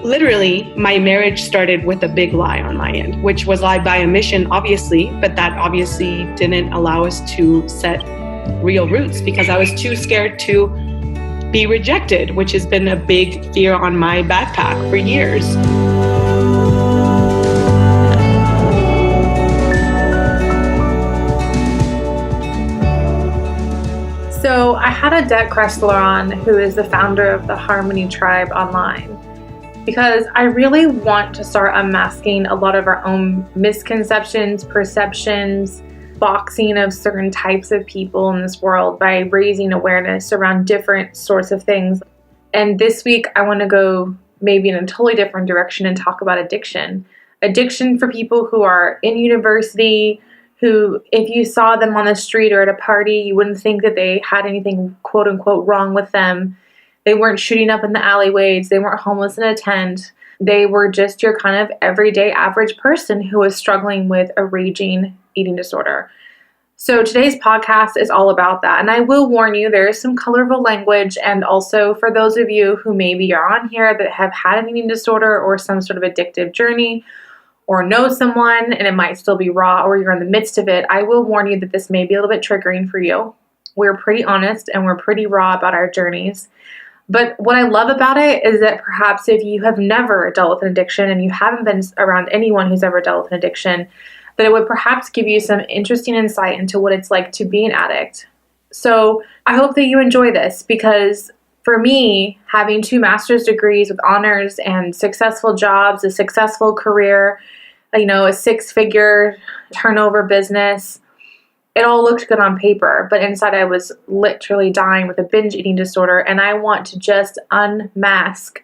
literally, my marriage started with a big lie on my end, which was lied by omission, obviously, but that obviously didn't allow us to set real roots because I was too scared to be rejected, which has been a big fear on my backpack for years. So I had Odette Cressler on, who is the founder of the Harmony Tribe online, because I really want to start unmasking a lot of our own misconceptions, perceptions, boxing of certain types of people in this world by raising awareness around different sorts of things. And this week, I want to go maybe in a totally different direction and talk about addiction. Addiction for people who are in university, who, if you saw them on the street or at a party, you wouldn't think that they had anything quote unquote wrong with them. They weren't shooting up in the alleyways. They weren't homeless in a tent. They were just your kind of everyday average person who was struggling with a raging eating disorder. So today's podcast is all about that. And I will warn you, there is some colorful language. And also for those of you who maybe are on here that have had an eating disorder or some sort of addictive journey, or know someone and it might still be raw, or you're in the midst of it, I will warn you that this may be a little bit triggering for you. We're pretty honest and we're pretty raw about our journeys. But what I love about it is that perhaps if you have never dealt with an addiction and you haven't been around anyone who's ever dealt with an addiction, that it would perhaps give you some interesting insight into what it's like to be an addict. So I hope that you enjoy this, because for me, having 2 master's degrees with honors and successful jobs, a successful career, a 6-figure turnover business, it all looked good on paper, but inside I was literally dying with a binge eating disorder. And I want to just unmask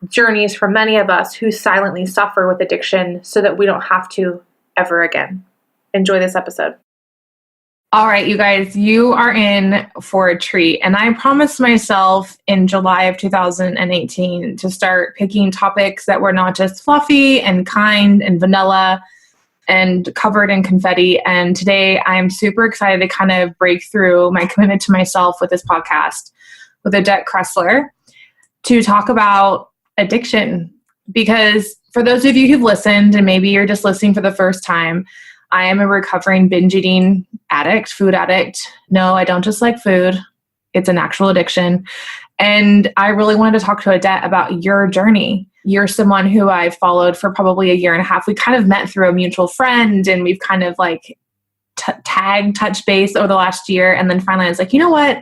journeys for many of us who silently suffer with addiction so that we don't have to ever again. Enjoy this episode. All right, you guys, you are in for a treat. And I promised myself in July of 2018 to start picking topics that were not just fluffy and kind and vanilla and covered in confetti. And today I'm super excited to kind of break through my commitment to myself with this podcast with Odette Cressler to talk about addiction. Because for those of you who've listened, and maybe you're just listening for the first time, I am a recovering binge eating addict, food addict. No, I don't just like food. It's an actual addiction. And I really wanted to talk to Odette about your journey. You're someone who I've followed for probably a year and a half. We kind of met through a mutual friend and we've kind of like touch base over the last year. And then finally I was like, you know what?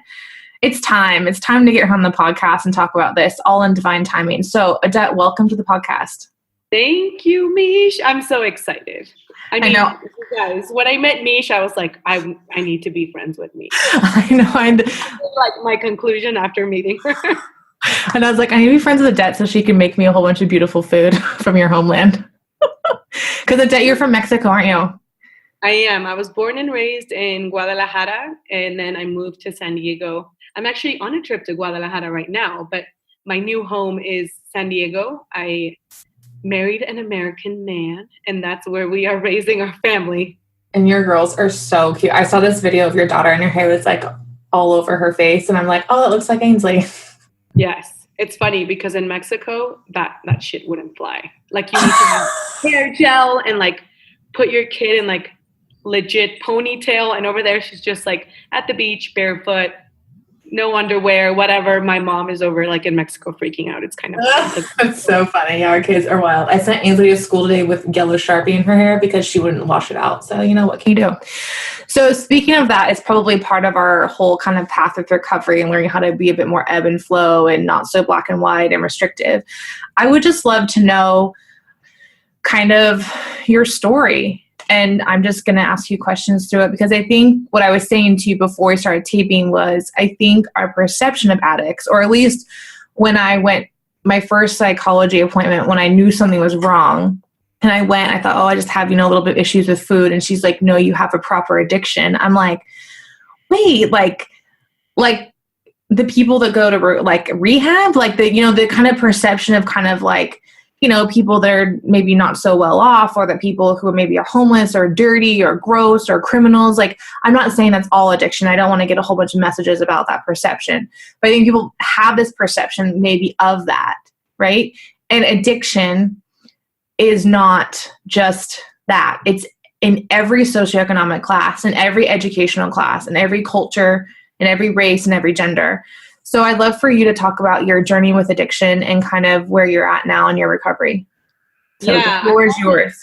It's time. It's time to get her on the podcast and talk about this all in divine timing. So Odette, welcome to the podcast. Thank you, Mish. I'm so excited. I know. You guys, when I met Mish, I was like, I need to be friends with Mish. I know. Like my conclusion after meeting her. And I was like, I need to be friends with Odette so she can make me a whole bunch of beautiful food from your homeland. Because Odette, you're from Mexico, aren't you? I am. I was born and raised in Guadalajara, and then I moved to San Diego. I'm actually on a trip to Guadalajara right now, but my new home is San Diego. I married an American man, and that's where we are raising our family. And your girls are so cute. I saw this video of your daughter and her hair was like all over her face, and I'm like, oh, it looks like Ainsley. Yes. It's funny because in Mexico, that shit wouldn't fly. Like you need to have hair gel and like put your kid in like legit ponytail. And over there, she's just like at the beach, barefoot, no underwear, whatever. My mom is over like in Mexico freaking out. It's kind of It's so funny. Yeah, our kids are wild. I sent Ainsley to school today with yellow Sharpie in her hair because she wouldn't wash it out. So, what can you do? So speaking of that, it's probably part of our whole kind of path of recovery and learning how to be a bit more ebb and flow and not so black and white and restrictive. I would just love to know kind of your story. And I'm just going to ask you questions through it because I think what I was saying to you before we started taping was I think our perception of addicts, or at least when I went my first psychology appointment, when I knew something was wrong and I went, I thought, I just have, a little bit of issues with food. And she's like, no, you have a proper addiction. I'm like, wait, like the people that go to like rehab, like the kind of perception of kind of like, people that are maybe not so well off, or that people who maybe are homeless or dirty or gross or criminals. Like, I'm not saying that's all addiction. I don't want to get a whole bunch of messages about that perception. But I think people have this perception maybe of that, right? And addiction is not just that. It's in every socioeconomic class, in every educational class, in every culture, in every race, and every gender. So I'd love for you to talk about your journey with addiction and kind of where you're at now in your recovery. So the floor is yours.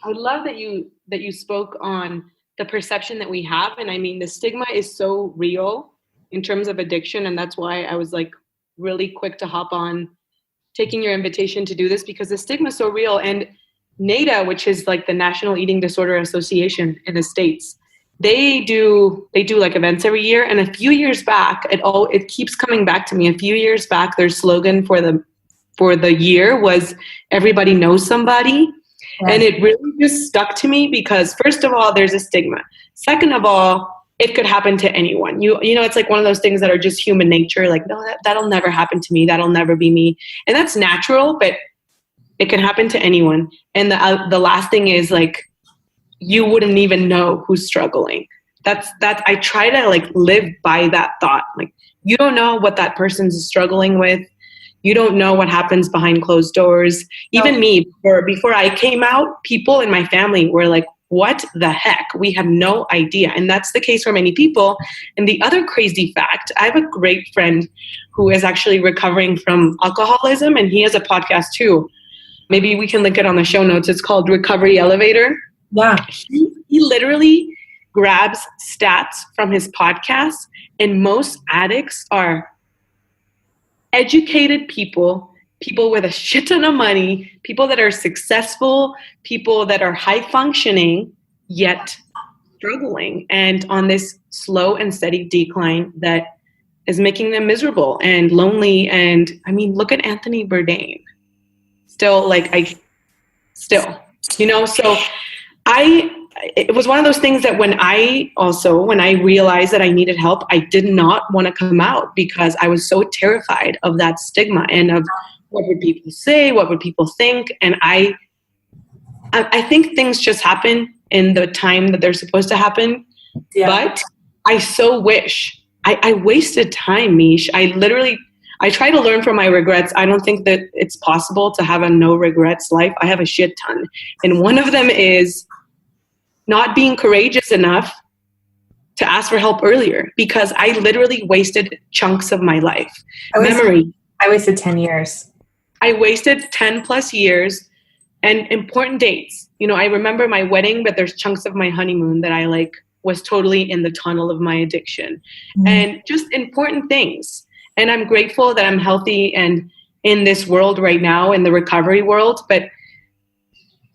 I love that you spoke on the perception that we have. And I mean, the stigma is so real in terms of addiction. And that's why I was like really quick to hop on taking your invitation to do this, because the stigma is so real. And NADA, which is like the National Eating Disorder Association in the States, they do like events every year. And a few years back, it keeps coming back to me. A few years back, their slogan for the year was "Everybody knows somebody." Yeah. And it really just stuck to me because, first of all, there's a stigma. Second of all, it could happen to anyone. You know, it's like one of those things that are just human nature. Like, no, that'll never happen to me. That'll never be me. And that's natural, but it can happen to anyone. And the last thing is, like, you wouldn't even know who's struggling. That's I try to like live by that thought. Like, you don't know what that person's struggling with. You don't know what happens behind closed doors. Even me, before I came out, people in my family were like, what the heck? We have no idea. And that's the case for many people. And the other crazy fact, I have a great friend who is actually recovering from alcoholism, and he has a podcast too. Maybe we can link it on the show notes. It's called Recovery Elevator. Yeah. He literally grabs stats from his podcast, and most addicts are educated people with a shit ton of money, people that are successful, people that are high functioning, yet struggling and on this slow and steady decline that is making them miserable and lonely. And I mean, look at Anthony Bourdain. So it was one of those things that when I realized that I needed help, I did not want to come out because I was so terrified of that stigma and of what would people say, what would people think. And I think things just happen in the time that they're supposed to happen. Yeah. But I so wish I wasted time, Mish. I try to learn from my regrets. I don't think that it's possible to have a no regrets life. I have a shit ton. And one of them is not being courageous enough to ask for help earlier, because I literally wasted chunks of my life. I wasted 10 years. I wasted 10 plus years and important dates. You know, I remember my wedding, but there's chunks of my honeymoon that I like was totally in the tunnel of my addiction. And just important things. And I'm grateful that I'm healthy and in this world right now, in the recovery world. But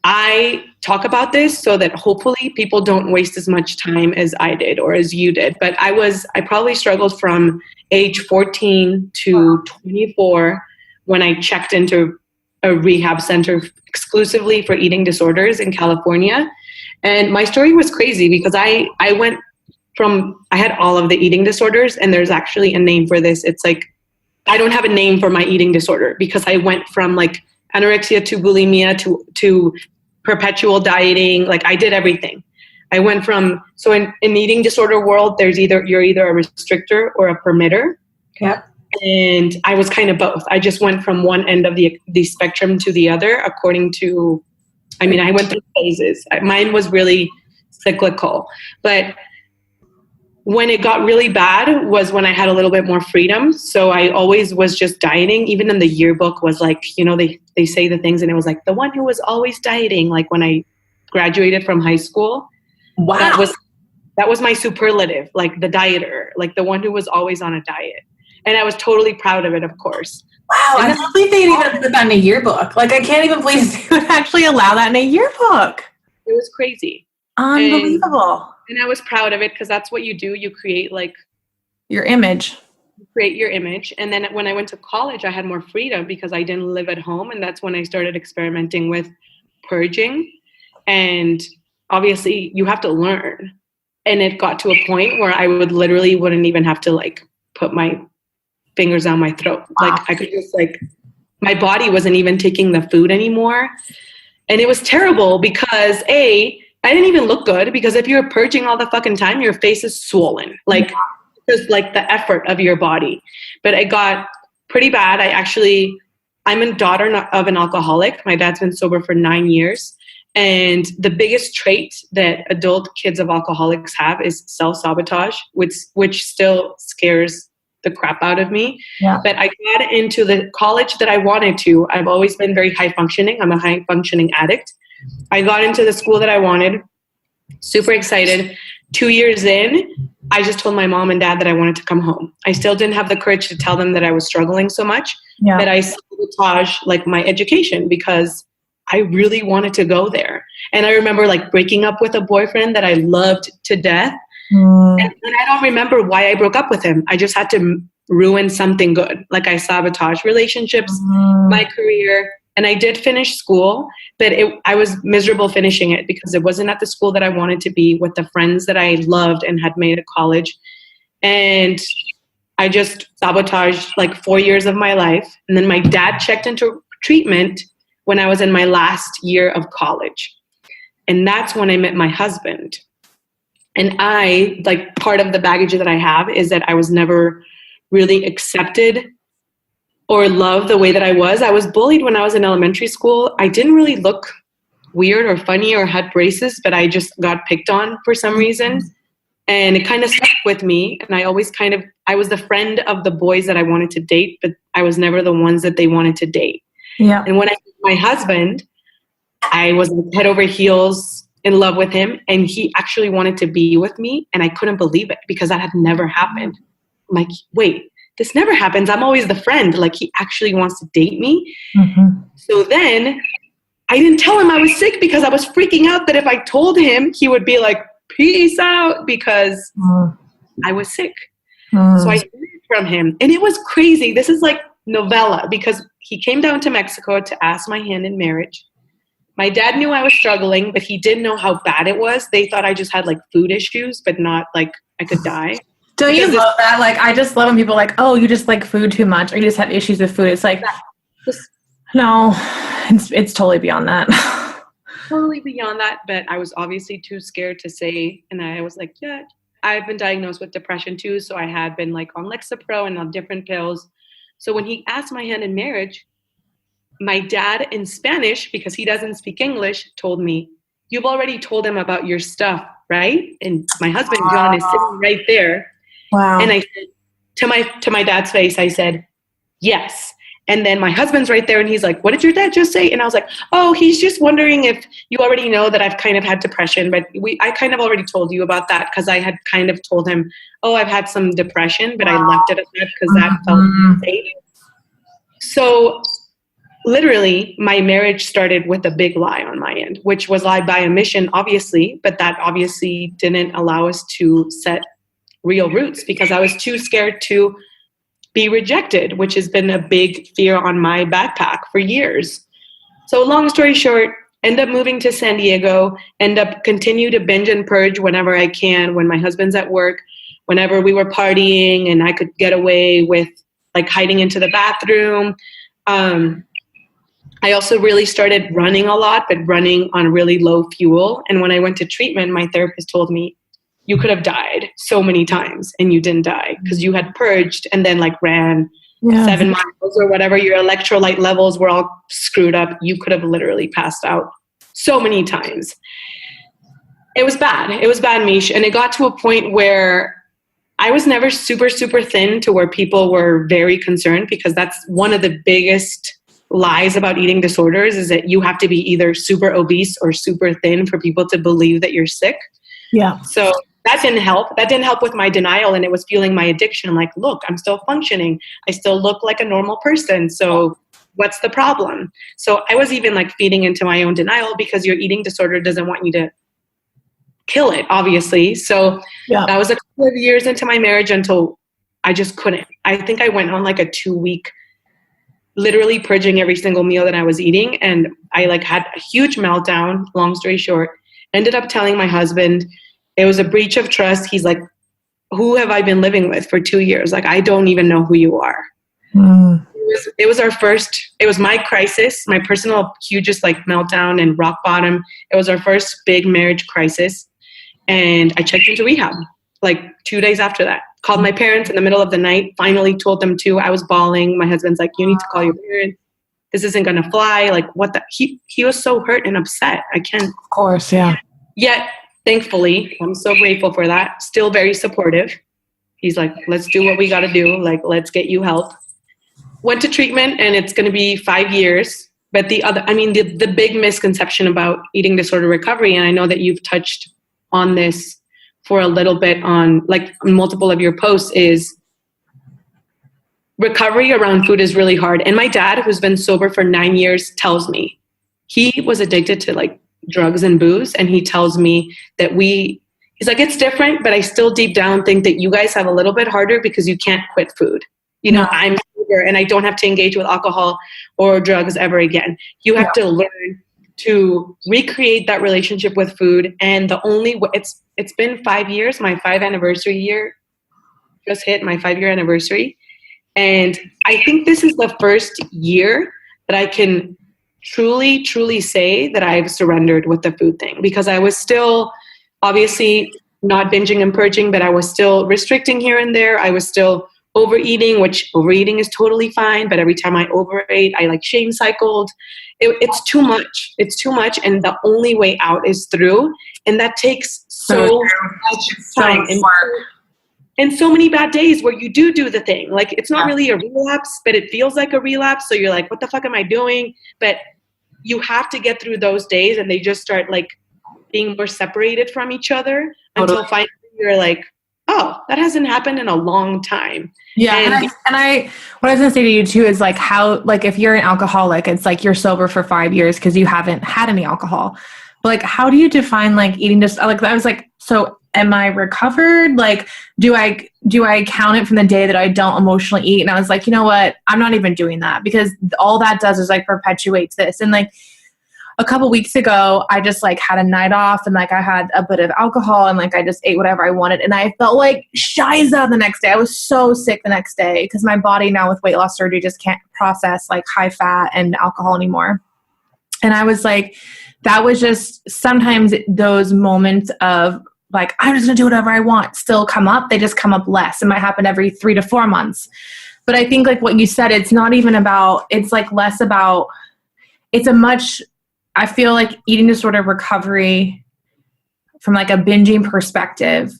I talk about this so that hopefully people don't waste as much time as I did or as you did. But I probably struggled from age 14 to 24 when I checked into a rehab center exclusively for eating disorders in California. And my story was crazy because I had all of the eating disorders, and there's actually a name for this. It's like, I don't have a name for my eating disorder because I went from like anorexia to bulimia to perpetual dieting. Like, I did everything. I went from, so in eating disorder world, you're either a restrictor or a permitter. Yeah. And I was kind of both. I just went from one end of the spectrum to the other according to, I went through phases. Mine was really cyclical. But when it got really bad was when I had a little bit more freedom. So I always was just dieting. Even in the yearbook was like, you know, they say the things and it was like the one who was always dieting. Like when I graduated from high school, wow, that was my superlative, like the dieter, like the one who was always on a diet. And I was totally proud of it, of course. Wow, I can't believe they even put that in a yearbook. Like, I can't even believe they would actually allow that in a yearbook. It was crazy. Unbelievable. And I was proud of it because that's what you do. You create like your image. You create your image. And then when I went to college, I had more freedom because I didn't live at home. And that's when I started experimenting with purging. And obviously you have to learn. And it got to a point where I wouldn't even have to like put my fingers down my throat. Wow. Like I could just like, my body wasn't even taking the food anymore. And it was terrible because I didn't even look good because if you're purging all the fucking time, your face is swollen. Like just like the effort of your body. But it got pretty bad. I actually I'm a daughter of an alcoholic. My dad's been sober for 9 years. And the biggest trait that adult kids of alcoholics have is self-sabotage, which still scares the crap out of me. Yeah. But I got into the college that I wanted to. I've always been very high functioning. I'm a high functioning addict. I got into the school that I wanted. Super excited. 2 years in, I just told my mom and dad that I wanted to come home. I still didn't have the courage to tell them that I was struggling so much that I sabotaged like my education because I really wanted to go there. And I remember like breaking up with a boyfriend that I loved to death. And I don't remember why I broke up with him. I just had to ruin something good. Like I sabotaged relationships, my career. And I did finish school, but I was miserable finishing it because it wasn't at the school that I wanted to be with the friends that I loved and had made at college. And I just sabotaged like 4 years of my life. And then my dad checked into treatment when I was in my last year of college. And that's when I met my husband. And I, like, part of the baggage that I have is that I was never really accepted or loved the way that I was. I was bullied when I was in elementary school. I didn't really look weird or funny or had braces, but I just got picked on for some reason. And it kind of stuck with me. And I always I was the friend of the boys that I wanted to date, but I was never the ones that they wanted to date. Yeah. And when I met my husband, I was head over heels in love with him. And he actually wanted to be with me. And I couldn't believe it because that had never happened. I'm like, wait, this never happens. I'm always the friend. Like, he actually wants to date me. So then I didn't tell him I was sick because I was freaking out that if I told him, he would be like, peace out, because I was sick. So I heard from him. And it was crazy. This is like novella because he came down to Mexico to ask my hand in marriage. My dad knew I was struggling, but he didn't know how bad it was. They thought I just had like food issues, but not like I could die. Don't you love that? Like, I just love when people are like, oh, you just like food too much or you just have issues with food. It's like, no, it's totally beyond that. Totally beyond that. But I was obviously too scared to say. And I was like, yeah, I've been diagnosed with depression too. So I had been like on Lexapro and on different pills. So when he asked my hand in marriage, my dad in Spanish, because he doesn't speak English, told me, you've already told him about your stuff, right? And my husband, John, is sitting right there. Wow. And I said, to my dad's face, I said, yes. And then my husband's right there and he's like, what did your dad just say? And I was like, oh, he's just wondering if you already know that I've kind of had depression, but I kind of already told you about that because I had kind of told him, oh, I've had some depression, but I left it at that because that felt safe. So literally my marriage started with a big lie on my end, which was lied by omission, obviously, but that obviously didn't allow us to set real roots because I was too scared to be rejected, which has been a big fear on my backpack for years. So long story short, end up moving to San Diego, continue to binge and purge whenever I can, when my husband's at work, whenever we were partying and I could get away with like hiding into the bathroom. I also really started running a lot, but running on really low fuel. And when I went to treatment, my therapist told me, you could have died so many times and you didn't die because you had purged and then like ran 7 miles or whatever. Your electrolyte levels were all screwed up. You could have literally passed out so many times. It was bad. It was bad, Mish. And it got to a point where I was never super, super thin to where people were very concerned because that's one of the biggest lies about eating disorders is that you have to be either super obese or super thin for people to believe that you're sick. Yeah. So that didn't help. That didn't help with my denial, and it was fueling my addiction. I'm like, look, I'm still functioning. I still look like a normal person. So what's the problem? So I was even like feeding into my own denial because your eating disorder doesn't want you to kill it, obviously. So that was a couple of years into my marriage until I just couldn't. I think I went on like a 2-week, literally purging every single meal that I was eating. And I like had a huge meltdown, long story short, ended up telling my husband. It was a breach of trust. He's like, who have I been living with for 2 years? Like, I don't even know who you are. It was my crisis, my personal hugest like meltdown and rock bottom. It was our first big marriage crisis. And I checked into rehab like 2 days after that. Called my parents in the middle of the night, finally told them to. I was bawling. My husband's like, you need to call your parents. this isn't going to fly. Like he was so hurt and upset. I can't. Of course. Yeah. Yet, thankfully, I'm so grateful for that. Still very supportive. He's like, let's do what we got to do. Like, let's get you help. Went to treatment, and it's going to be 5 years. But the big misconception about eating disorder recovery, and I know that you've touched on this for a little bit on like multiple of your posts, is recovery around food is really hard. And my dad, who's been sober for 9 years, tells me he was addicted to like drugs and booze. And he tells me that he's like, it's different, but I still deep down think that you guys have a little bit harder because you can't quit food. You know, I'm sober and I don't have to engage with alcohol or drugs ever again. You have to learn to recreate that relationship with food. And the only way, it's been 5 years, my 5 anniversary year just hit my 5-year anniversary. And I think this is the first year that I can truly, truly say that I've surrendered with the food thing, because I was still obviously not binging and purging, but I was still restricting here and there. I was still overeating, which overeating is totally fine. But every time I overate, I like shame cycled. It's too much. It's too much. And the only way out is through. And that takes so much time. And so many bad days where you do the thing. Like, it's not really a relapse, but it feels like a relapse. So you're like, what the fuck am I doing? But you have to get through those days, and they just start like being more separated from each other until finally you're like, oh, that hasn't happened in a long time. Yeah. And I what I was going to say to you too is like how, like if you're an alcoholic, it's like you're sober for 5 years because you haven't had any alcohol. But like, how do you define like eating just like, I was like, so am I recovered? Like, do I count it from the day that I don't emotionally eat? And I was like, you know what? I'm not even doing that, because all that does is like perpetuates this. And like a couple weeks ago, I just like had a night off, and like I had a bit of alcohol, and like I just ate whatever I wanted. And I felt like shiza the next day. I was so sick the next day because my body now with weight loss surgery just can't process like high fat and alcohol anymore. And I was like, that was just sometimes those moments of like, I'm just gonna do whatever I want still come up. They just come up less. It might happen every 3 to 4 months. But I think like what you said, it's not even about, it's like less about, I feel like eating disorder recovery from like a binging perspective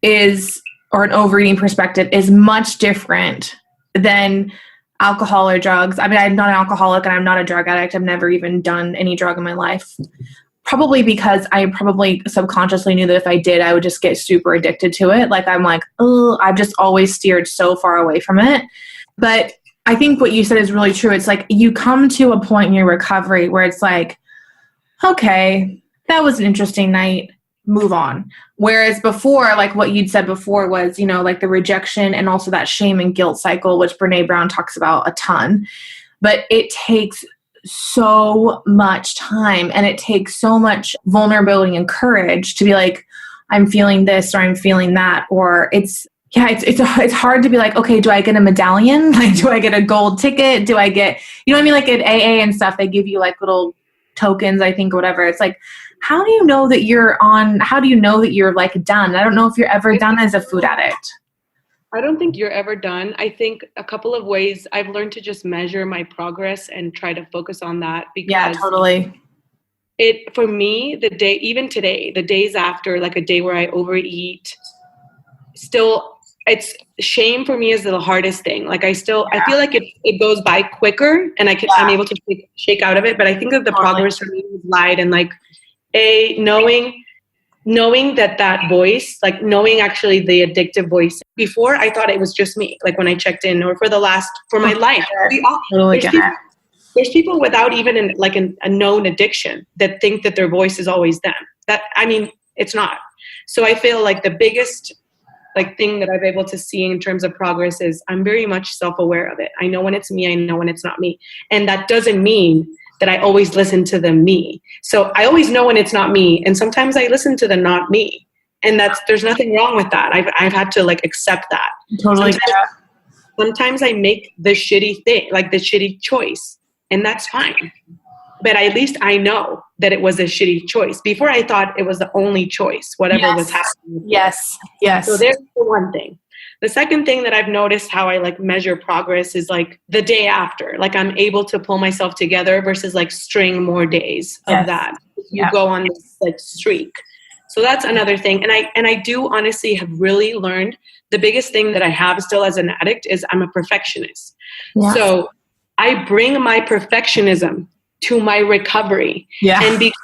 or an overeating perspective is much different than alcohol or drugs. I mean, I'm not an alcoholic and I'm not a drug addict. I've never even done any drug in my life. Probably because I probably subconsciously knew that if I did, I would just get super addicted to it. Like, I'm like, oh, I've just always steered so far away from it. But I think what you said is really true. It's like you come to a point in your recovery where it's like, okay, that was an interesting night, move on. Whereas before, like what you'd said before was, you know, like the rejection and also that shame and guilt cycle, which Brene Brown talks about a ton. But it takes so much time, and it takes so much vulnerability and courage to be like, I'm feeling this or I'm feeling that, or it's hard to be like, okay, do I get a medallion? Like, do I get a gold ticket? Do I get, you know what I mean? Like at AA and stuff, they give you like little tokens, I think, or whatever. It's like, how do you know that you're like done? I don't know if you're ever done as a food addict. I don't think you're ever done. I think a couple of ways I've learned to just measure my progress and try to focus on that, because yeah, totally. For me, even today, the days after, like a day where I overeat, still, it's shame for me is the hardest thing. Like I feel like it goes by quicker, and I'm able to shake out of it. But I think that the progress for me is lied and like knowing that voice, like knowing actually the addictive voice. Before, I thought it was just me, like when I checked in, or for my life. There's people without even a known addiction that think that their voice is always them. It's not. So I feel like the biggest thing that I've able to see in terms of progress is I'm very much self-aware of it. I know when it's me, I know when it's not me. And that doesn't mean that I always listen to the me. So I always know when it's not me. And sometimes I listen to the not me. And there's nothing wrong with that. I've had to accept that. Totally. Sometimes I make the shitty thing, the shitty choice, and that's fine. But at least I know that it was a shitty choice. Before, I thought it was the only choice, whatever was happening. Yes. So there's the one thing. The second thing that I've noticed how I like measure progress is like the day after, like I'm able to pull myself together versus like string more days of that. You go on this like streak. So that's another thing. And I do honestly have really learned the biggest thing that I have still as an addict is I'm a perfectionist. Yeah. So I bring my perfectionism to my recovery. Yeah. And because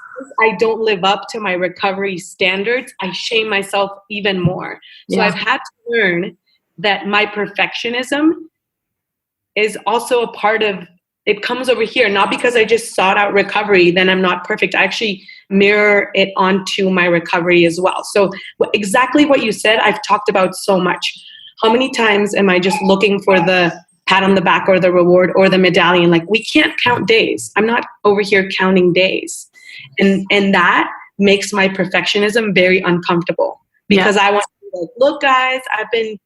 I don't live up to my recovery standards, I shame myself even more. So I've had to learn that my perfectionism is also a part of, it comes over here, not because I just sought out recovery, then I'm not perfect. I actually mirror it onto my recovery as well. So exactly what you said, I've talked about so much. How many times am I just looking for the pat on the back or the reward or the medallion? Like, we can't count days. I'm not over here counting days. And that makes my perfectionism very uncomfortable because I want to be like, look guys, I've been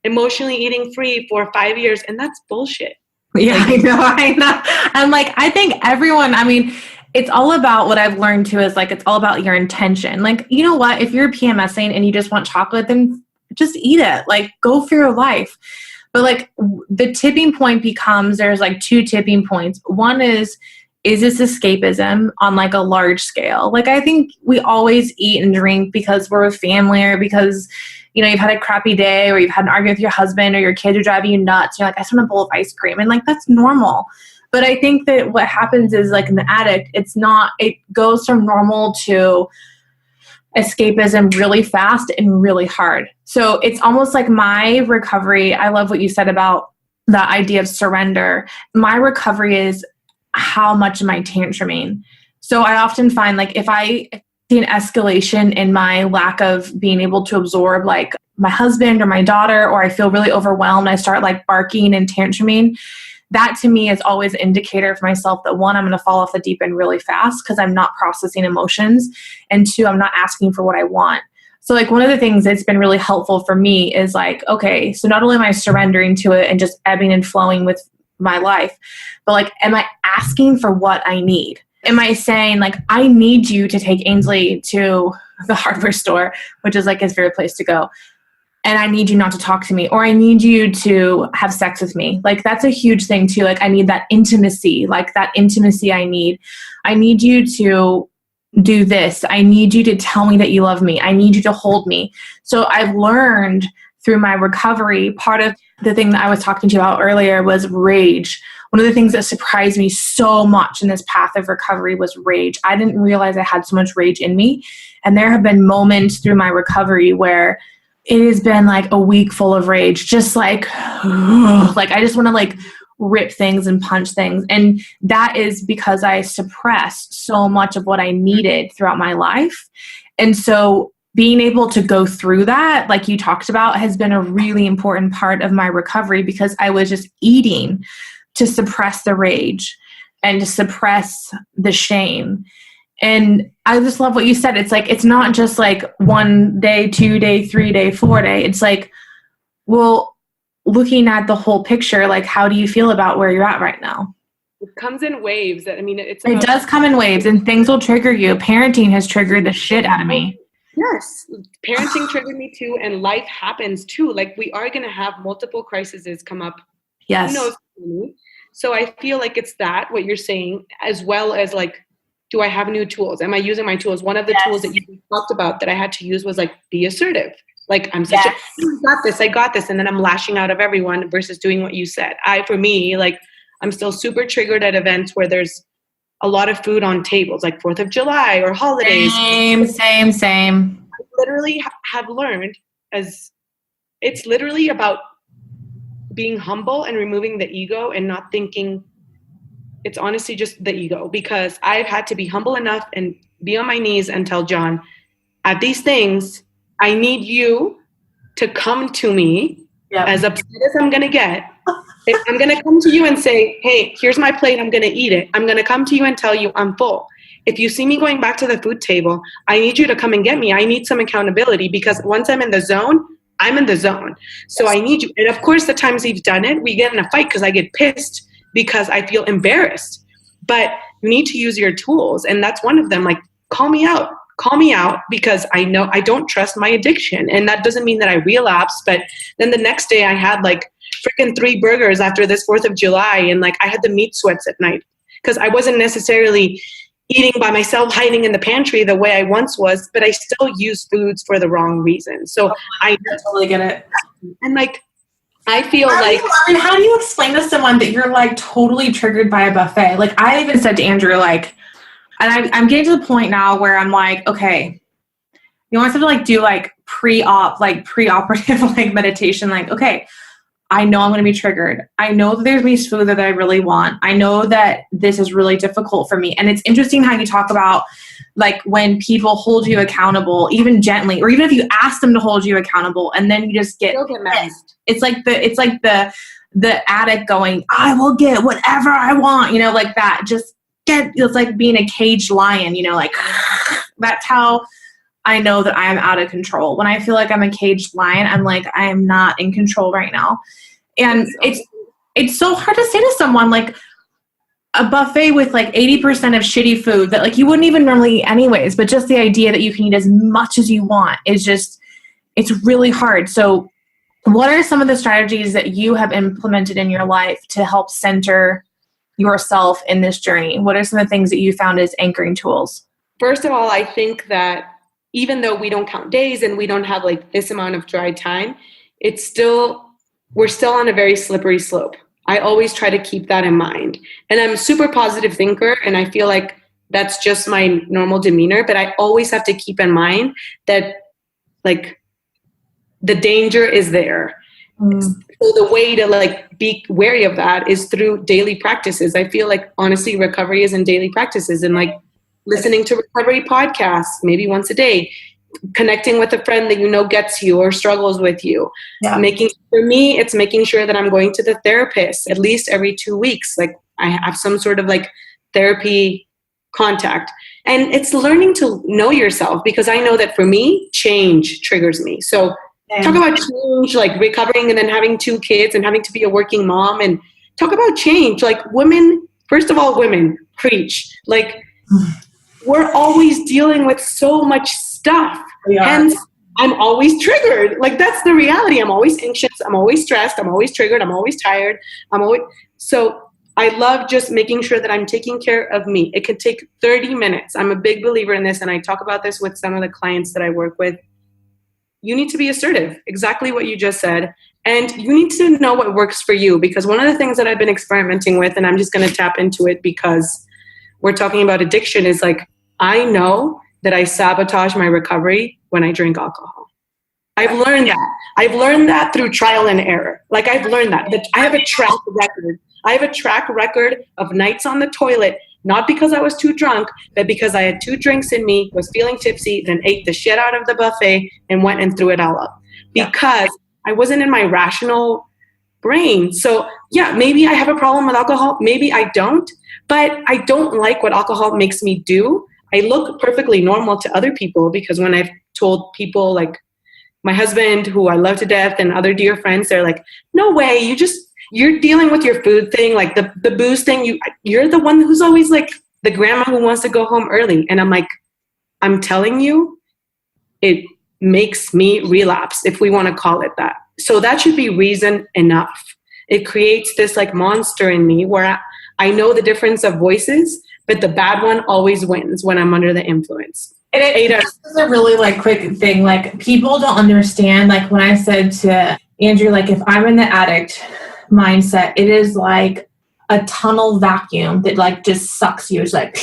emotionally eating free for 5 years, and that's bullshit. Yeah, I know. I'm like, I think everyone, I mean, it's all about what I've learned too is like, it's all about your intention. Like, you know what, if you're PMSing and you just want chocolate, then just eat it. Like, go for your life. But like the tipping point becomes, there's like 2 tipping points. One is this escapism on like a large scale? Like, I think we always eat and drink because we're with family or because, you know, you've had a crappy day or you've had an argument with your husband or your kids are driving you nuts. You're like, I just want a bowl of ice cream. And like, that's normal. But I think that what happens is like in the addict, it goes from normal to escapism really fast and really hard. So it's almost like my recovery. I love what you said about the idea of surrender. My recovery is how much am I tantruming? So I often find like if I see an escalation in my lack of being able to absorb like my husband or my daughter, or I feel really overwhelmed, I start like barking and tantruming. That to me is always an indicator for myself that 1, I'm going to fall off the deep end really fast because I'm not processing emotions. And 2, I'm not asking for what I want. So like one of the things that's been really helpful for me is like, okay, so not only am I surrendering to it and just ebbing and flowing with my life, but like, am I asking for what I need? Am I saying like, I need you to take Ainsley to the hardware store, which is like his favorite place to go, and I need you not to talk to me, or I need you to have sex with me. Like, that's a huge thing too. Like, I need that intimacy, like that intimacy I need. I need you to do this. I need you to tell me that you love me. I need you to hold me. So I've learned through my recovery, part of the thing that I was talking to you about earlier was rage. One of the things that surprised me so much in this path of recovery was rage. I didn't realize I had so much rage in me. And there have been moments through my recovery where it has been like a week full of rage, just like I just want to like rip things and punch things. And that is because I suppressed so much of what I needed throughout my life. And so being able to go through that, like you talked about, has been a really important part of my recovery because I was just eating to suppress the rage and to suppress the shame. And I just love what you said. It's like, it's not just like 1 day, 2 day, 3 day, 4 day. It's like, well, looking at the whole picture, like, how do you feel about where you're at right now? It comes in waves. I mean, it does come in waves, and things will trigger you. Parenting has triggered the shit out of me. Yes. Parenting triggered me too. And life happens too. Like, we are going to have multiple crises come up. Yes. Who knows? So I feel like it's that, what you're saying, as well as like, do I have new tools? Am I using my tools? One of the tools that you talked about that I had to use was like, be assertive. Like, I'm such I got this. And then I'm lashing out of everyone versus doing what you said. For me, like, I'm still super triggered at events where there's a lot of food on tables, like 4th of July or holidays. Same. I literally have learned it's literally about being humble and removing the ego and not thinking it's honestly just the ego, because I've had to be humble enough and be on my knees and tell John, at these things, I need you to come to me as upset as I'm going to get. If I'm going to come to you and say, hey, here's my plate, I'm going to eat it. I'm going to come to you and tell you I'm full. If you see me going back to the food table, I need you to come and get me. I need some accountability, because once I'm in the zone, I'm in the zone. So I need you. And of course, the times you've done it, we get in a fight because I get pissed because I feel embarrassed. But you need to use your tools. And that's one of them. Like, call me out. call me out because I know I don't trust my addiction. And that doesn't mean that I relapsed. But then the next day I had like freaking 3 burgers after this 4th of July. And like I had the meat sweats at night because I wasn't necessarily eating by myself, hiding in the pantry the way I once was, but I still use foods for the wrong reasons. So I totally get it. And like, I feel like... how do you explain to someone that you're like totally triggered by a buffet? Like I even said to Andrew, like, and I'm getting to the point now where I'm like, okay, you almost have to like do like pre-operative like meditation. Like, okay, I know I'm going to be triggered. I know that there's these food that I really want. I know that this is really difficult for me. And it's interesting how you talk about like when people hold you accountable, even gently, or even if you ask them to hold you accountable and then you just get messed. It's like the addict going, I will get whatever I want, like that. It's like being a caged lion, like that's how I know that I am out of control. When I feel like I'm a caged lion, I'm like, I am not in control right now. And it's so hard to say to someone like a buffet with like 80% of shitty food that like you wouldn't even normally eat anyways, but just the idea that you can eat as much as you want is just, it's really hard. So what are some of the strategies that you have implemented in your life to help center yourself in this journey? What are some of the things that you found as anchoring tools? First of all, I think that even though we don't count days and we don't have like this amount of dry time, we're still on a very slippery slope. I always try to keep that in mind. And I'm a super positive thinker, and I feel like that's just my normal demeanor, but I always have to keep in mind that like the danger is there. So the way to like be wary of that is through daily practices. I feel like honestly recovery is in daily practices and like listening to recovery podcasts maybe once a day, connecting with a friend that you know gets you or struggles with you. Yeah. For me, it's making sure that I'm going to the therapist at least every 2 weeks. Like I have some sort of like therapy contact. And it's learning to know yourself, because I know that for me, change triggers me. So talk about change, like recovering and then having 2 kids and having to be a working mom, and talk about change. Like women, first of all, women preach. Like we're always dealing with so much stuff. Hence, I'm always triggered. Like that's the reality. I'm always anxious. I'm always stressed. I'm always triggered. I'm always tired. So I love just making sure that I'm taking care of me. It could take 30 minutes. I'm a big believer in this, and I talk about this with some of the clients that I work with. You need to be assertive, exactly what you just said. And you need to know what works for you, because one of the things that I've been experimenting with, and I'm just going to tap into it because we're talking about addiction, is like, I know that I sabotage my recovery when I drink alcohol. I've learned that. I've learned that through trial and error. Like I've learned that I have a track record. I have a track record of nights on the toilet, not because I was too drunk, but because I had 2 drinks in me, was feeling tipsy, then ate the shit out of the buffet and went and threw it all up because I wasn't in my rational brain. So yeah, maybe I have a problem with alcohol. Maybe I don't, but I don't like what alcohol makes me do. I look perfectly normal to other people, because when I've told people, like my husband, who I love to death, and other dear friends, they're like, no way, you're dealing with your food thing, like the booze thing. You're the one who's always like the grandma who wants to go home early. And I'm like, I'm telling you, it makes me relapse, if we want to call it that. So that should be reason enough. It creates this like monster in me where I know the difference of voices, but the bad one always wins when I'm under the influence. And this is a really like quick thing. Like people don't understand, like when I said to Andrew, like if I'm in the addict mindset, it is like a tunnel vacuum that like just sucks you. It's like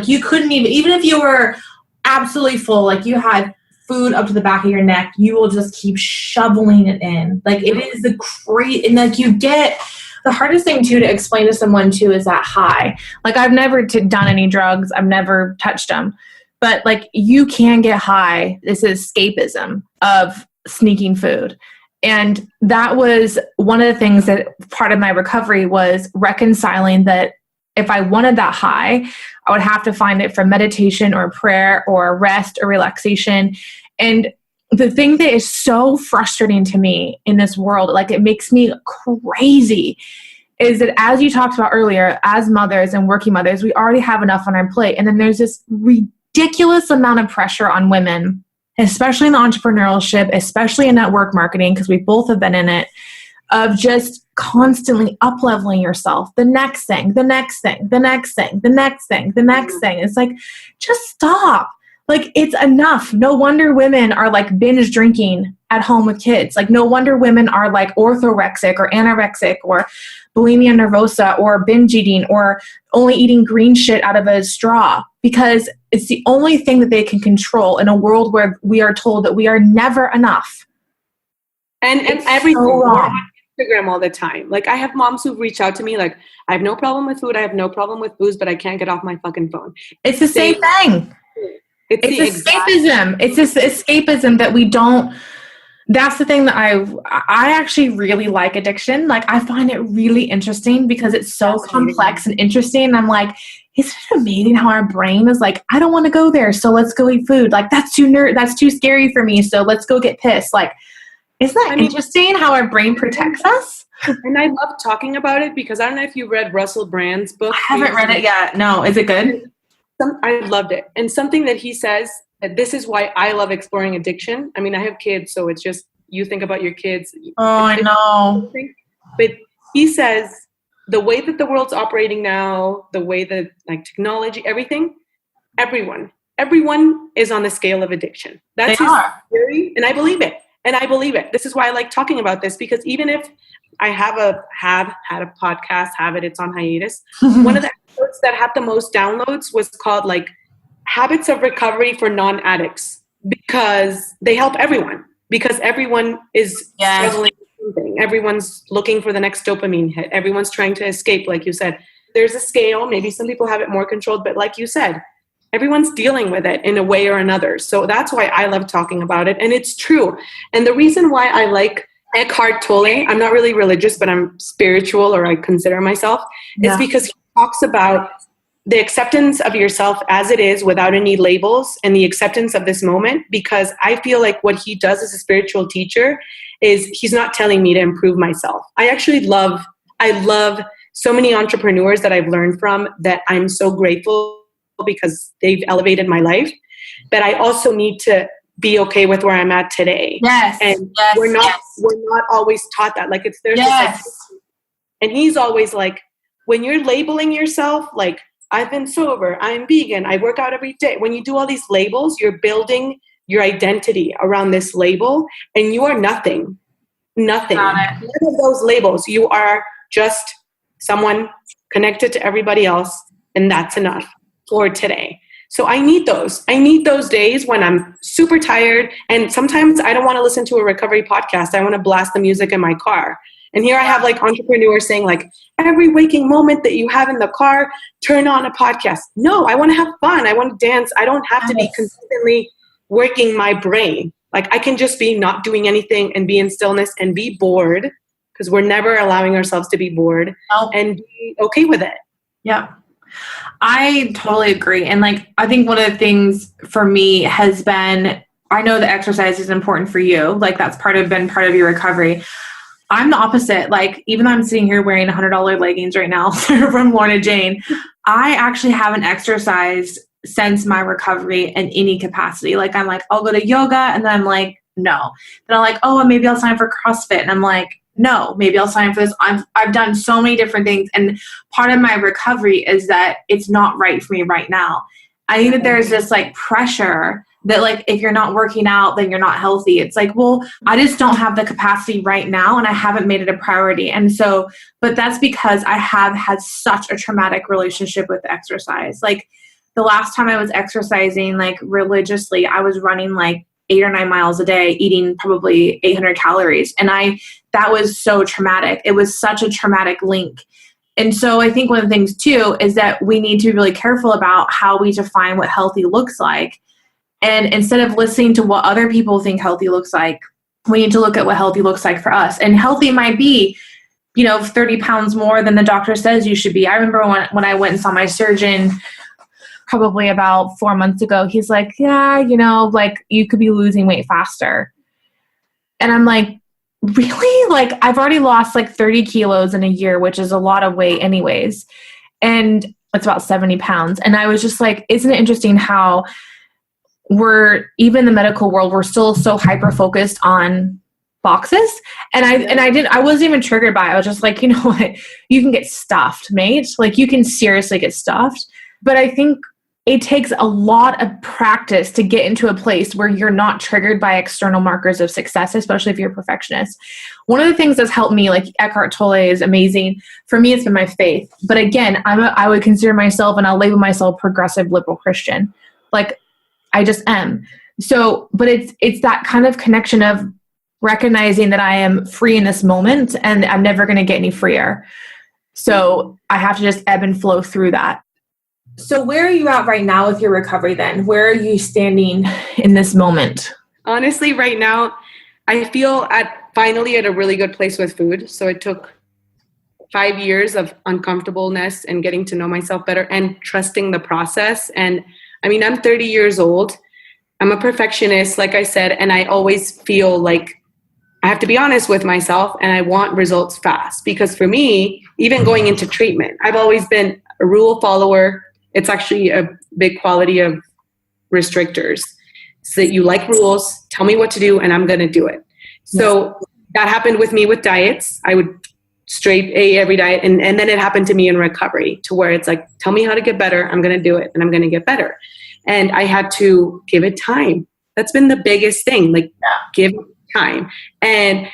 you couldn't even if you were absolutely full, like you had food up to the back of your neck, you will just keep shoveling it in. Like it is and like you get the hardest thing too to explain to someone too is that high. Like I've never done any drugs. I've never touched them, but like you can get high. This is escapism of sneaking food. And that was one of the things that part of my recovery was reconciling that if I wanted that high, I would have to find it from meditation or prayer or rest or relaxation. And the thing that is so frustrating to me in this world, like it makes me crazy, is that as you talked about earlier, as mothers and working mothers, we already have enough on our plate. And then there's this ridiculous amount of pressure on women, especially in the entrepreneurship, especially in network marketing, because we both have been in it, of just constantly up-leveling yourself. The next thing, the next thing, the next thing, the next thing, the next thing. It's like, just stop. Like, it's enough. No wonder women are like binge drinking at home with kids. Like, no wonder women are like orthorexic or anorexic or bulimia nervosa or binge eating or only eating green shit out of a straw, because it's the only thing that they can control in a world where we are told that we are never enough. And everything. We're on Instagram all the time. Like, I have moms who reach out to me like, I have no problem with food, I have no problem with booze, but I can't get off my fucking phone. It's the same thing. It's escapism. It's this escapism that we don't. That's the thing that I actually really like addiction. Like, I find it really interesting because it's so complex and interesting. And I'm like, isn't it amazing how our brain is like, I don't want to go there, so let's go eat food. Like, that's too scary for me, so let's go get pissed. Like, isn't that interesting how our brain protects us? And I love talking about it because I don't know if you read Russell Brand's book. I haven't read it yet. No, is it good? I loved it. And something that he says, that this is why I love exploring addiction. I mean, I have kids, so it's just, you think about your kids. Oh, I know. But he says, the way that the world's operating now, the way that like technology, everything, everyone is on the scale of addiction. That's his theory, and I believe it. This is why I like talking about this, because even if I have had a podcast, it's on hiatus. One of the episodes that had the most downloads was called like Habits of Recovery for Non-Addicts, because they help everyone, because everyone is struggling with something. Everyone's looking for the next dopamine hit. Everyone's trying to escape, like you said. There's a scale. Maybe some people have it more controlled, but like you said, everyone's dealing with it in a way or another. So that's why I love talking about it. And it's true. And the reason why I like Eckhart Tolle, I'm not really religious, but I'm spiritual, or I consider myself, is because he talks about the acceptance of yourself as it is without any labels, and the acceptance of this moment. Because I feel like what he does as a spiritual teacher is he's not telling me to improve myself. I love so many entrepreneurs that I've learned from, that I'm so grateful because they've elevated my life. But I also need to be okay with where I'm at today. We're not always taught that. Like, there's this, like, and he's always like, when you're labeling yourself, like, I've been sober, I'm vegan, I work out every day. When you do all these labels, you're building your identity around this label, and you are nothing. None of those labels. You are just someone connected to everybody else, and that's enough for today. So I need those. I need those days when I'm super tired, and sometimes I don't want to listen to a recovery podcast. I want to blast the music in my car. And here I have like entrepreneurs saying like, every waking moment that you have in the car, turn on a podcast. No, I want to have fun. I want to dance. I don't have to be consistently working my brain. Like, I can just be not doing anything and be in stillness and be bored, because we're never allowing ourselves to be bored, and be okay with it. Yeah. I totally agree. And like, I think one of the things for me has been, I know that exercise is important for you. Like, that's been part of your recovery. I'm the opposite. Like, even though I'm sitting here wearing $100 leggings right now from Lorna Jane, I actually haven't exercised since my recovery in any capacity. Like, I'm like, I'll go to yoga, and then I'm like, no. Then I'm like, oh, maybe I'll sign for CrossFit. And I'm like, no, maybe I'll sign for this. I've done so many different things. And part of my recovery is that it's not right for me right now. I think that there's this like pressure that like, if you're not working out, then you're not healthy. It's like, well, I just don't have the capacity right now, and I haven't made it a priority. And so, but that's because I have had such a traumatic relationship with exercise. Like, the last time I was exercising like religiously, I was running like 8 or 9 miles a day, eating probably 800 calories. And that was so traumatic. It was such a traumatic link. And so I think one of the things too is that we need to be really careful about how we define what healthy looks like. And instead of listening to what other people think healthy looks like, we need to look at what healthy looks like for us. And healthy might be, 30 pounds more than the doctor says you should be. I remember when I went and saw my surgeon probably about 4 months ago, he's like, yeah, like, you could be losing weight faster. And I'm like, really? Like, I've already lost like 30 kilos in a year, which is a lot of weight anyways. And it's about 70 pounds. And I was just like, isn't it interesting how even in the medical world, we're still so hyper-focused on boxes. And I wasn't even triggered by it. I was just like, you know what, you can get stuffed, mate. Like you can seriously get stuffed. But I think it takes a lot of practice to get into a place where you're not triggered by external markers of success, especially if you're a perfectionist. One of the things that's helped me, like Eckhart Tolle is amazing. For me, it's been my faith. But again, I would consider myself, and I'll label myself progressive liberal Christian. Like I just am. So, but it's that kind of connection of recognizing that I am free in this moment and I'm never going to get any freer. So I have to just ebb and flow through that. So where are you at right now with your recovery then? Where are you standing in this moment? Honestly, right now, I feel finally at a really good place with food. So it took 5 years of uncomfortableness and getting to know myself better and trusting the process. And I mean, I'm 30 years old. I'm a perfectionist, like I said, and I always feel like I have to be honest with myself and I want results fast. Because for me, even going into treatment, I've always been a rule follower. It's actually a big quality of restrictors. So that you like rules, tell me what to do, and I'm going to do it. So that happened with me with diets. I would straight A every diet. And then it happened to me in recovery to where it's like, tell me how to get better. I'm going to do it and I'm going to get better. And I had to give it time. That's been the biggest thing, like give it time. And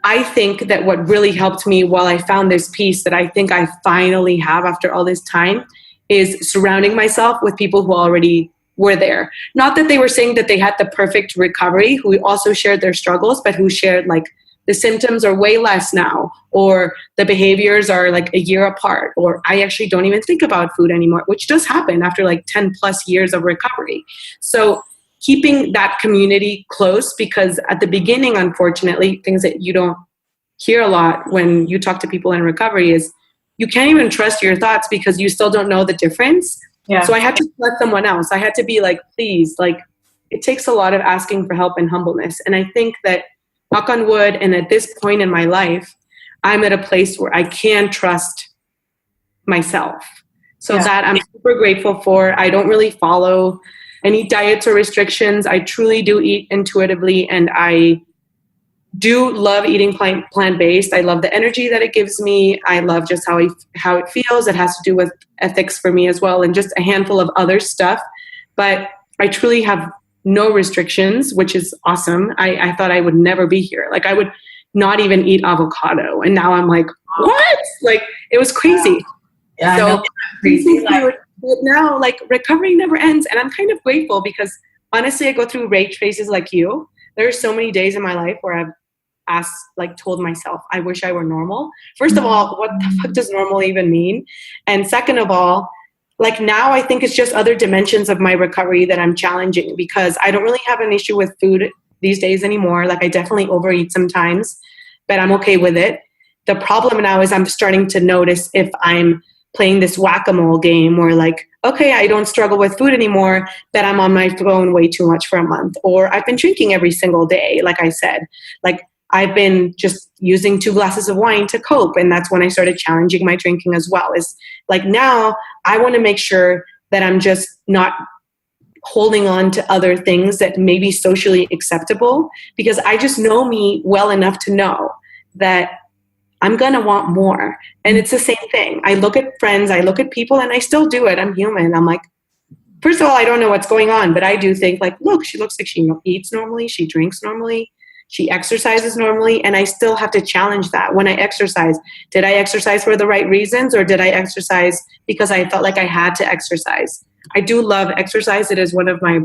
I think that what really helped me while I found this peace that I think I finally have after all this time is surrounding myself with people who already were there. Not that they were saying that they had the perfect recovery, who also shared their struggles, but who shared like the symptoms are way less now, or the behaviors are like a year apart, or I actually don't even think about food anymore, which does happen after like 10 plus years of recovery. So keeping that community close, because at the beginning, unfortunately, things that you don't hear a lot when you talk to people in recovery is you can't even trust your thoughts because you still don't know the difference. Yeah. So I had to let someone else. I had to be like, please, like it takes a lot of asking for help and humbleness. And I think that, knock on wood, and at this point in my life, I'm at a place where I can trust myself. So that I'm super grateful for. I don't really follow any diets or restrictions. I truly do eat intuitively, and I do love eating plant-based. I love the energy that it gives me. I love just how it feels. It has to do with ethics for me as well, and just a handful of other stuff. But I truly have no restrictions, which is awesome. I thought I would never be here. Like I would not even eat avocado. And now I'm like, what? Like it was crazy. Yeah, so crazy. But now like recovery never ends. And I'm kind of grateful because honestly, I go through rage phases like you. There are so many days in my life where I've told myself, I wish I were normal. First of all, what the fuck does normal even mean? And second of all, like now I think it's just other dimensions of my recovery that I'm challenging, because I don't really have an issue with food these days anymore. Like I definitely overeat sometimes, but I'm okay with it. The problem now is I'm starting to notice if I'm playing this whack-a-mole game where like, okay, I don't struggle with food anymore, but I'm on my phone way too much for a month. Or I've been drinking every single day, like I said. Like I've been just using 2 glasses of wine to cope. And that's when I started challenging my drinking as well. Is like now I want to make sure that I'm just not holding on to other things that may be socially acceptable, because I just know me well enough to know that I'm going to want more. And it's the same thing. I look at friends, I look at people, and I still do it. I'm human. I'm like, first of all, I don't know what's going on, but I do think like, look, she looks like she eats normally. She drinks normally. She exercises normally, and I still have to challenge that. When I exercise, did I exercise for the right reasons, or did I exercise because I felt like I had to exercise? I do love exercise. It is one of my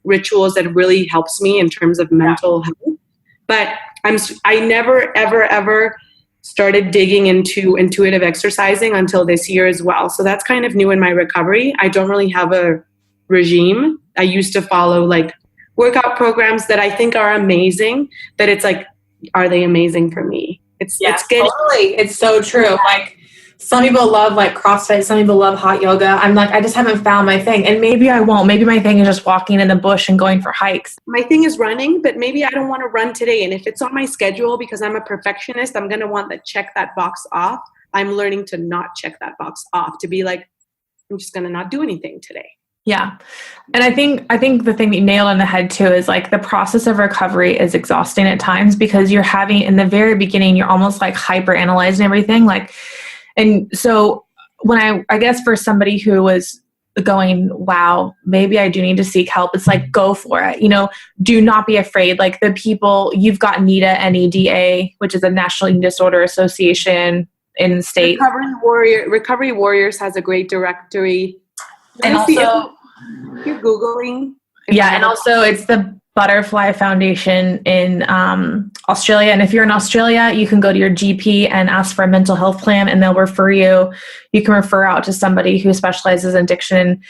rituals that really helps me in terms of mental health. But I never, ever, ever started digging into intuitive exercising until this year as well. So that's kind of new in my recovery. I don't really have a regime. I used to follow like workout programs that I think are amazing, but it's like, are they amazing for me? It's getting, totally. It's so true. Like some people love like CrossFit, some people love hot yoga. I'm like, I just haven't found my thing, and maybe I won't. Maybe my thing is just walking in the bush and going for hikes. My thing is running, but maybe I don't want to run today. And if it's on my schedule because I'm a perfectionist, I'm going to want to check that box off. I'm learning to not check that box off, to be like, I'm just going to not do anything today. Yeah. And I think the thing that you nailed on the head too is like the process of recovery is exhausting at times, because you're having, in the very beginning, you're almost like hyper analyzing everything. Like, and so when I guess for somebody who was going, wow, maybe I do need to seek help, it's like, go for it. You know, do not be afraid. Like the people, you've got NEDA, NEDA, which is a National Eating Disorder Association in the state. Recovery Warriors has a great directory. And also, you're Googling. Yeah, and also it's the Butterfly Foundation in Australia. And if you're in Australia, you can go to your GP and ask for a mental health plan, and they'll refer you. You can refer out to somebody who specializes in addiction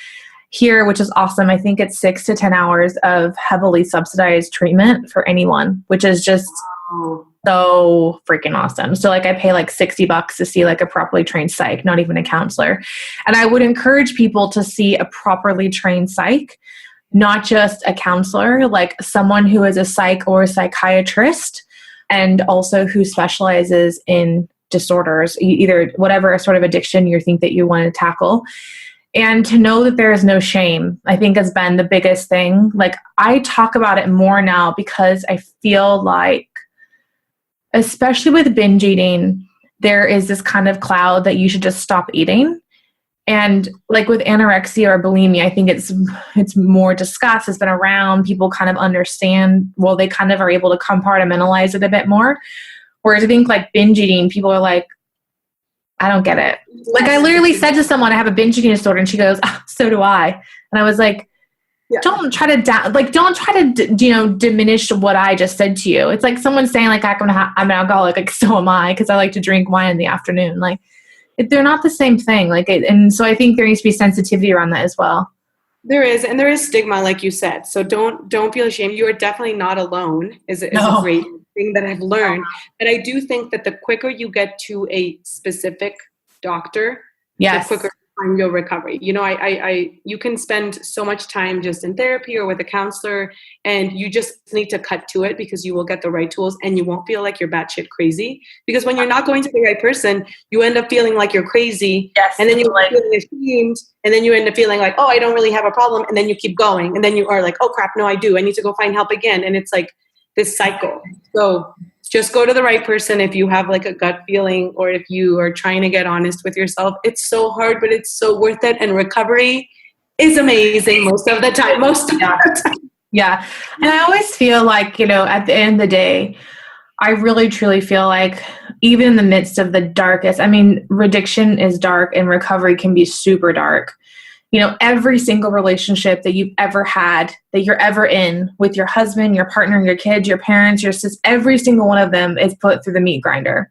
here, which is awesome. I think it's 6 to 10 hours of heavily subsidized treatment for anyone, which is just so freaking awesome. So like I pay like $60 to see like a properly trained psych, not even a counselor. And I would encourage people to see a properly trained psych, not just a counselor, like someone who is a psych or a psychiatrist, and also who specializes in disorders, either whatever sort of addiction you think that you want to tackle. And to know that there is no shame, I think has been the biggest thing. Like I talk about it more now because I feel like, especially with binge eating, there is this kind of cloud that you should just stop eating. And like with anorexia or bulimia, I think it's more discussed, it's been around, people kind of understand, well, they kind of are able to compartmentalize it a bit more. Whereas I think like binge eating, people are like, I don't get it. Like I literally said to someone, I have a binge eating disorder, and she goes, oh, so do I. And I was like, yeah. Don't try to diminish what I just said to you. It's like someone saying like, I'm an alcoholic, like so am I, because I like to drink wine in the afternoon. Like they're not the same thing. And so I think there needs to be sensitivity around that as well. There is, and there is stigma, like you said. So don't feel ashamed. You are definitely not alone. Is a great thing that I've learned. But I do think that the quicker you get to a specific doctor, yes, the quicker find your recovery. You know, you can spend so much time just in therapy or with a counselor, and you just need to cut to it, because you will get the right tools and you won't feel like you're batshit crazy. Because when you're not going to the right person, you end up feeling like you're crazy. Yes, and then you're feeling ashamed, and then you end up feeling like, oh, I don't really have a problem. And then you keep going. And then you are like, oh crap, no, I do. I need to go find help again. And it's like this cycle. So just go to the right person if you have like a gut feeling, or if you are trying to get honest with yourself. It's so hard, but it's so worth it. And recovery is amazing most of the time. Yeah. And I always feel like, you know, at the end of the day, I really truly feel like even in the midst of the darkest, I mean, addiction is dark and recovery can be super dark. You know, every single relationship that you've ever had, that you're ever in with your husband, your partner, your kids, your parents, your sisters, every single one of them is put through the meat grinder,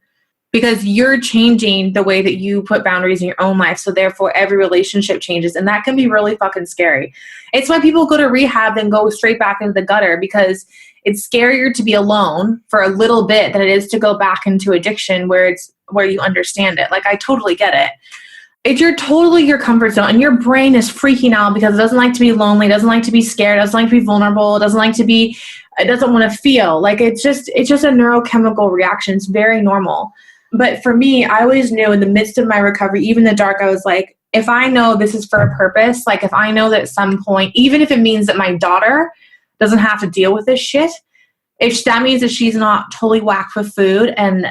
because you're changing the way that you put boundaries in your own life. So therefore every relationship changes, and that can be really fucking scary. It's why people go to rehab and go straight back into the gutter, because it's scarier to be alone for a little bit than it is to go back into addiction where you understand it. Like I totally get it. If you're totally your comfort zone and your brain is freaking out because it doesn't like to be lonely, doesn't like to be scared, doesn't like to be vulnerable, doesn't want to feel like it's just a neurochemical reaction. It's very normal. But for me, I always knew in the midst of my recovery, even in the dark, I was like, if I know this is for a purpose, like if I know that at some point, even if it means that my daughter doesn't have to deal with this shit, if that means that she's not totally whacked with food and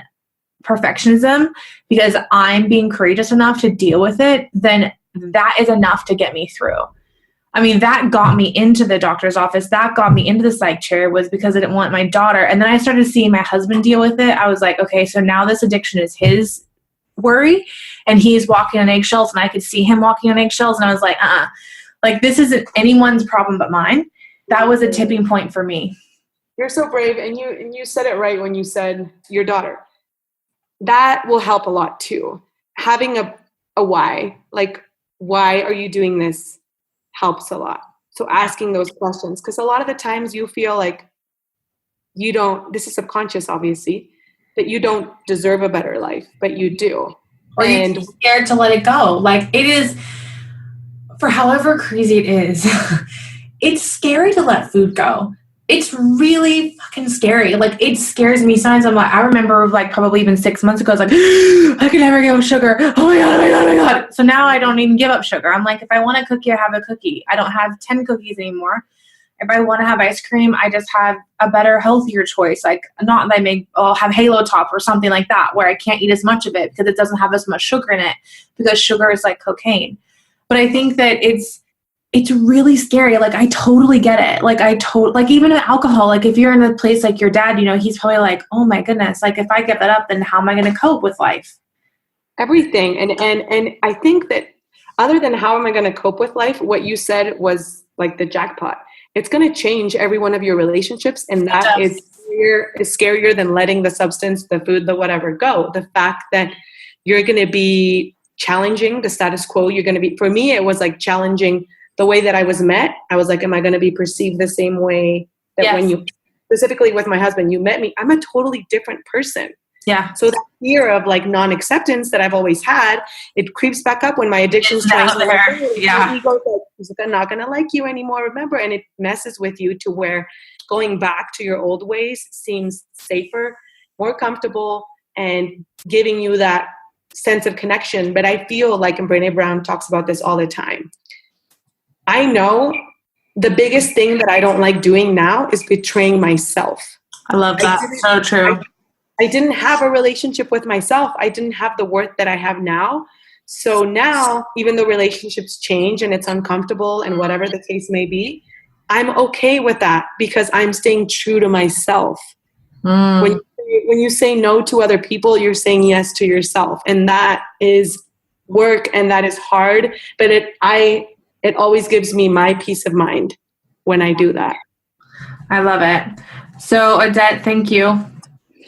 perfectionism because I'm being courageous enough to deal with it, then that is enough to get me through. I mean, that got me into the doctor's office. That got me into the psych chair, was because I didn't want my daughter. And then I started seeing my husband deal with it. I was like, okay, so now this addiction is his worry, and he's walking on eggshells, and I could see him walking on eggshells. And I was like, like this isn't anyone's problem but mine. That was a tipping point for me. You're so brave. And you said it right when you said your daughter. That will help a lot too. Having a why, like, why are you doing this, helps a lot. So asking those questions, because a lot of the times you feel like you don't, this is subconscious obviously, that you don't deserve a better life, but you do. Or you're scared to let it go. Like it is, for however crazy it is, it's scary to let food go. it's really fucking scary. Like, it scares me. Sometimes I'm like, I remember like probably even 6 months ago, I was like, I can never give up sugar. Oh my God, oh my God, oh my God. So now I don't even give up sugar. I'm like, if I want a cookie, I have a cookie. I don't have 10 cookies anymore. If I want to have ice cream, I just have a better, healthier choice. Like, not that I'll have Halo Top or something like that, where I can't eat as much of it because it doesn't have as much sugar in it, because sugar is like cocaine. But I think that it's really scary. Like, I totally get it. Like, like even with alcohol, like if you're in a place like your dad, you know, he's probably like, oh my goodness, like if I give that up, then how am I going to cope with life? Everything. And I think that other than how am I going to cope with life, what you said was like the jackpot. It's going to change every one of your relationships. And that is scarier than letting the substance, the food, the whatever go. The fact that you're going to be challenging the status quo. You're going to be, for me, it was like challenging the way that I was met. I was like, am I going to be perceived the same way that when you, specifically with my husband, you met me? I'm a totally different person. Yeah. So the fear of like non-acceptance that I've always had, it creeps back up when my addiction's trying to yeah. He's like, I'm not going to like you anymore, remember? And it messes with you to where going back to your old ways seems safer, more comfortable, and giving you that sense of connection. But I feel like, and Brené Brown talks about this all the time, I know the biggest thing that I don't like doing now is betraying myself. I love that. So true. I didn't have a relationship with myself. I didn't have the worth that I have now. So now, even though relationships change and it's uncomfortable and whatever the case may be, I'm okay with that because I'm staying true to myself. When you say no to other people, you're saying yes to yourself. And that is work and that is hard. But it always gives me my peace of mind when I do that. I love it. So, Odette, thank you.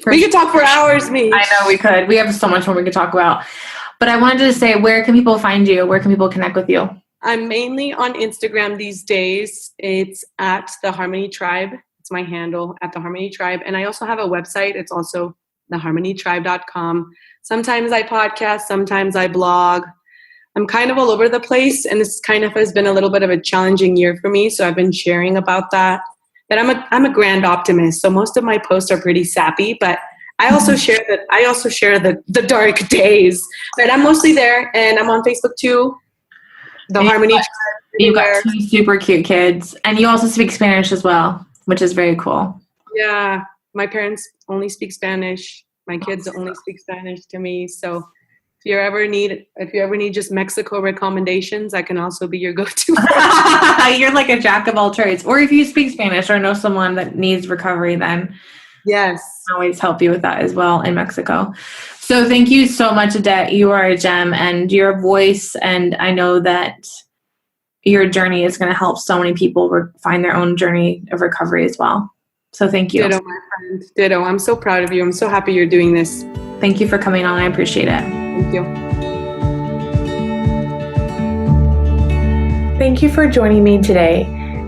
We could talk for hours, me. I know we could. We have so much more we could talk about. But I wanted to say, where can people find you? Where can people connect with you? I'm mainly on Instagram these days. It's at The Harmony Tribe. It's my handle, at The Harmony Tribe. And I also have a website. It's also theharmonytribe.com. Sometimes I podcast. Sometimes I blog. I'm kind of all over the place. And this kind of has been a little bit of a challenging year for me. So I've been sharing about that. But I'm a grand optimist, so most of my posts are pretty sappy. But I also share that. I also share the dark days. But I'm mostly there, and I'm on Facebook too. The Harmony Tribe. You got two super cute kids, and you also speak Spanish as well, which is very cool. Yeah, my parents only speak Spanish. My kids only speak Spanish to me. So if you ever need just Mexico recommendations, I can also be your go-to. You're like a jack of all trades. Or if you speak Spanish or know someone that needs recovery, then yes, I can always help you with that as well in Mexico. So thank you so much, Odette. You are a gem and your voice, and I know that your journey is going to help so many people find their own journey of recovery as well. So thank you. Ditto, my friend. Ditto. I'm so proud of you. I'm so happy you're doing this. Thank you for coming on. I appreciate it. Thank you. Thank you for joining me today.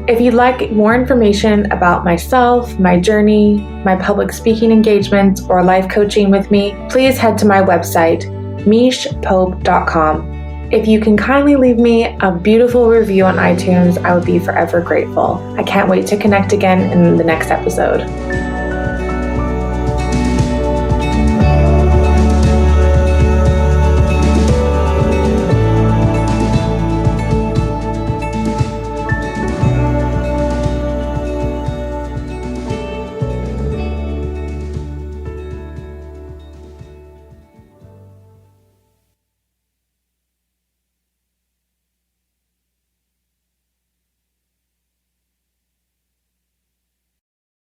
If you'd like more information about myself, my journey, my public speaking engagements, or life coaching with me, please head to my website, mishpope.com. If you can kindly leave me a beautiful review on iTunes, I would be forever grateful. I can't wait to connect again in the next episode.